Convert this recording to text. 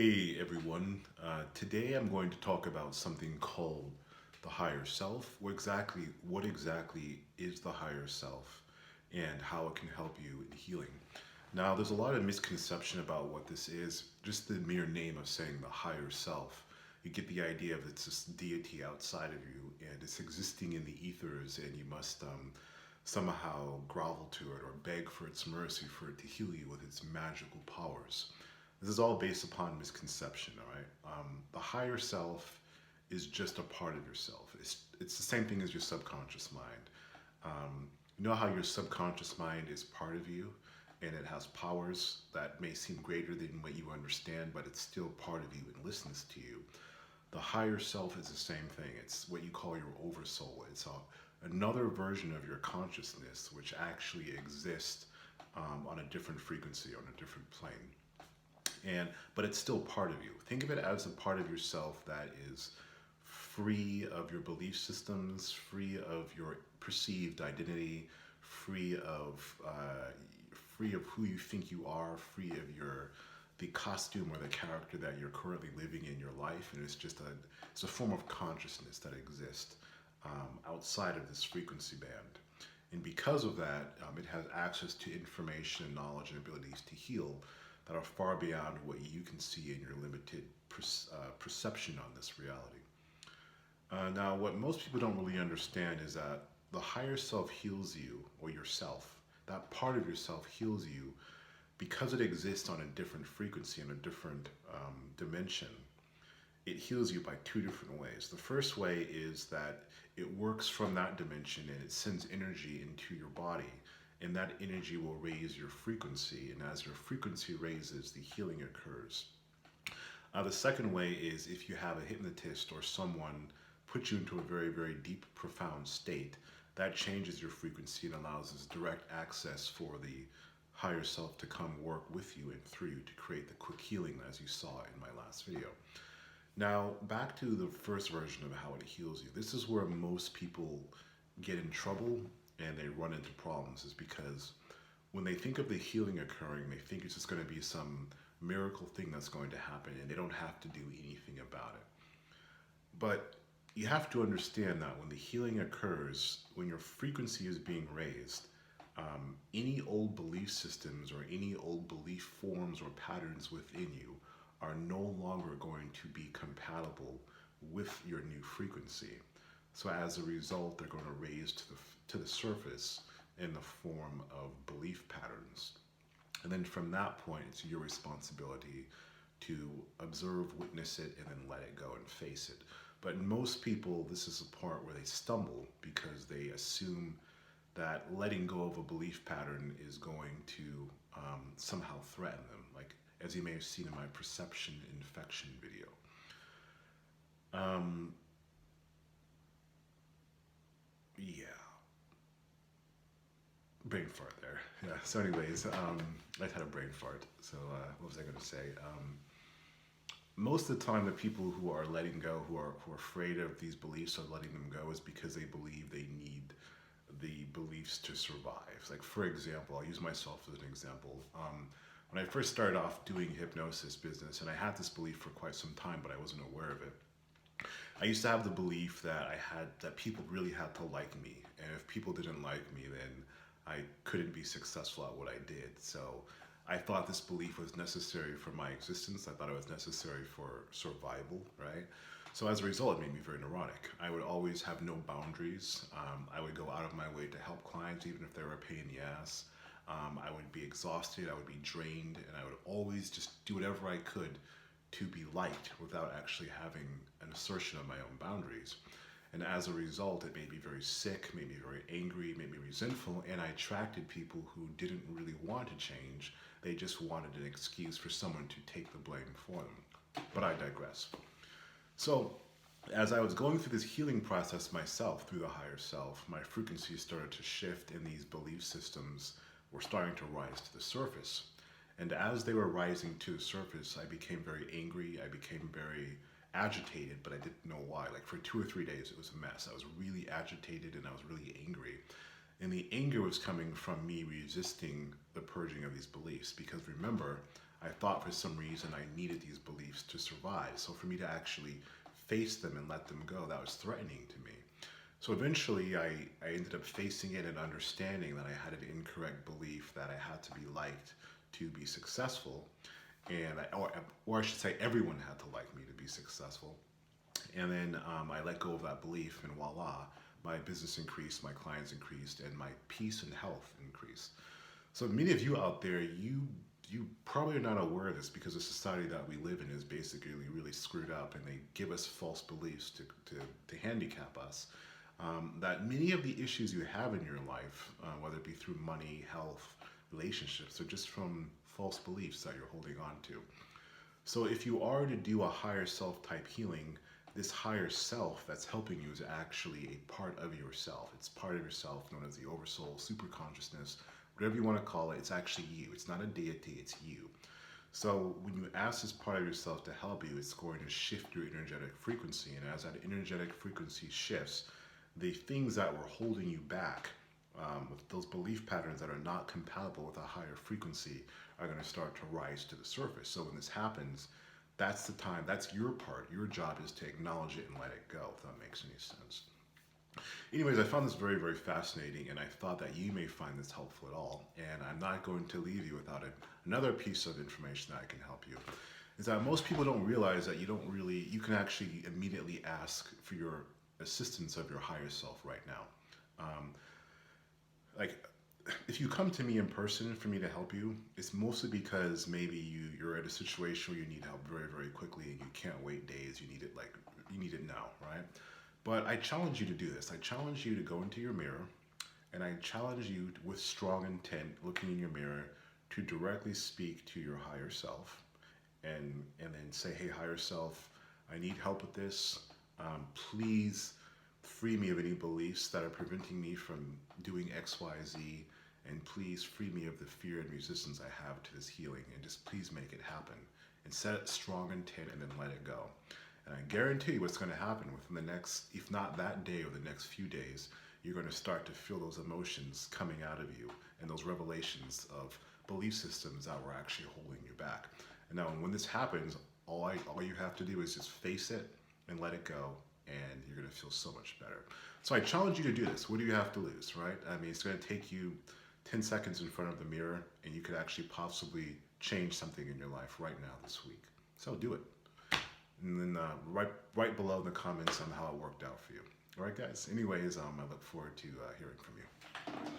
Hey everyone, today I'm going to talk about something called the higher self. What exactly is the higher self and how it can help you in healing? Now, there's a lot of misconception about what this is. Just the mere name of saying the higher self, you get the idea of it's this deity outside of you and it's existing in the ethers, and you must somehow grovel to it or beg for its mercy for it to heal you with its magical powers. This is all based upon misconception, all right? The higher self is just a part of yourself. It's the same thing as your subconscious mind. You know how your subconscious mind is part of you and it has powers that may seem greater than what you understand, but it's still part of you and listens to you. The higher self is the same thing. It's what you call your oversoul. Another version of your consciousness which actually exists on a different frequency, on a different plane, but it's still part of you. Think of it as a part of yourself that is free of your belief systems, free of your perceived identity, free of who you think you are, free of the costume or the character that you're currently living in your life, and it's a form of consciousness that exists outside of this frequency band. And because of that, it has access to information, knowledge, and abilities to heal that are far beyond what you can see in your limited perception on this reality. Now, what most people don't really understand is that the higher self heals you, or yourself. That part of yourself heals you because it exists on a different frequency, in a different dimension. It heals you by two different ways. The first way is that it works from that dimension and it sends energy into your body, and that energy will raise your frequency, and as your frequency raises, the healing occurs. The second way is if you have a hypnotist or someone put you into a very, very deep, profound state, that changes your frequency and allows us direct access for the higher self to come work with you and through you to create the quick healing as you saw in my last video. Now, back to the first version of how it heals you. This is where most people get in trouble and they run into problems, is because when they think of the healing occurring, they think it's just going to be some miracle thing that's going to happen and they don't have to do anything about it. But you have to understand that when the healing occurs, when your frequency is being raised, any old belief systems or any old belief forms or patterns within you are no longer going to be compatible with your new frequency. So as a result, they're going to raise to the surface in the form of belief patterns. And then from that point, it's your responsibility to observe, witness it, and then let it go and face it. But most people, this is the part where they stumble because they assume that letting go of a belief pattern is going to somehow threaten them, like as you may have seen in my perception infection video. Yeah, brain fart there. Yeah, so anyways, I had a brain fart. So what was I going to say? Most of the time, the people who are letting go, who are afraid of these beliefs or letting them go, is because they believe they need the beliefs to survive. Like, for example, I'll use myself as an example. When I first started off doing hypnosis business, and I had this belief for quite some time, but I wasn't aware of it. I used to have the belief that people really had to like me, and if people didn't like me, then I couldn't be successful at what I did. So I thought this belief was necessary for my existence. I thought it was necessary for survival, right? So as a result, it made me very neurotic. I would always have no boundaries. I would go out of my way to help clients, even if they were a pain in the ass. I would be exhausted, I would be drained, and I would always just do whatever I could to be liked without actually having an assertion of my own boundaries. And as a result, it made me very sick, made me very angry, made me resentful, and I attracted people who didn't really want to change. They just wanted an excuse for someone to take the blame for them. But I digress. So, as I was going through this healing process myself, through the higher self, my frequency started to shift and these belief systems were starting to rise to the surface. And as they were rising to the surface, I became very angry, I became very agitated, but I didn't know why. Like for 2 or 3 days, it was a mess. I was really agitated and I was really angry. And the anger was coming from me resisting the purging of these beliefs. Because remember, I thought for some reason I needed these beliefs to survive. So for me to actually face them and let them go, that was threatening to me. So eventually I ended up facing it and understanding that I had an incorrect belief that I had to be liked to be successful. Or I should say, everyone had to like me to be successful. And then I let go of that belief, and voila, my business increased, my clients increased, and my peace and health increased. So many of you out there, you probably are not aware of this because the society that we live in is basically really screwed up, and they give us false beliefs to handicap us. That many of the issues you have in your life, whether it be through money, health, relationships, are just from false beliefs that you're holding on to. So if you are to do a higher self type healing, this higher self that's helping you is actually a part of yourself. It's part of yourself known as the oversoul, super consciousness, whatever you want to call it. It's actually you. It's not a deity, it's you. So when you ask this part of yourself to help you, it's going to shift your energetic frequency. And as that energetic frequency shifts, the things that were holding you back, with those belief patterns that are not compatible with a higher frequency, are going to start to rise to the surface. So when this happens, that's the time, that's your part. Your job is to acknowledge it and let it go, if that makes any sense. Anyways, I found this very, very fascinating, and I thought that you may find this helpful at all. And I'm not going to leave you without another piece of information that can help you. Is that most people don't realize that you can actually immediately ask for your assistance of your higher self right now. Um, like, if you come to me in person for me to help you, it's mostly because maybe you're at a situation where you need help very, very quickly and you can't wait days. You need it now, right? But I challenge you to do this. I challenge you to go into your mirror, and I challenge you with strong intent, looking in your mirror, to directly speak to your higher self, and then say, "Hey, higher self, I need help with this. Please free me of any beliefs that are preventing me from doing X, Y, Z, and please free me of the fear and resistance I have to this healing, and just please make it happen." And set strong intent, and then let it go. And I guarantee you what's going to happen within the next, if not that day or the next few days, you're going to start to feel those emotions coming out of you and those revelations of belief systems that were actually holding you back. And now when this happens, all you have to do is just face it and let it go, and you're going to feel so much better. So I challenge you to do this. What do you have to lose, right? I mean, it's going to take you 10 seconds in front of the mirror, and you could actually possibly change something in your life right now this week. So do it. And then right below in the comments on how it worked out for you. All right, guys. Anyways, I look forward to hearing from you.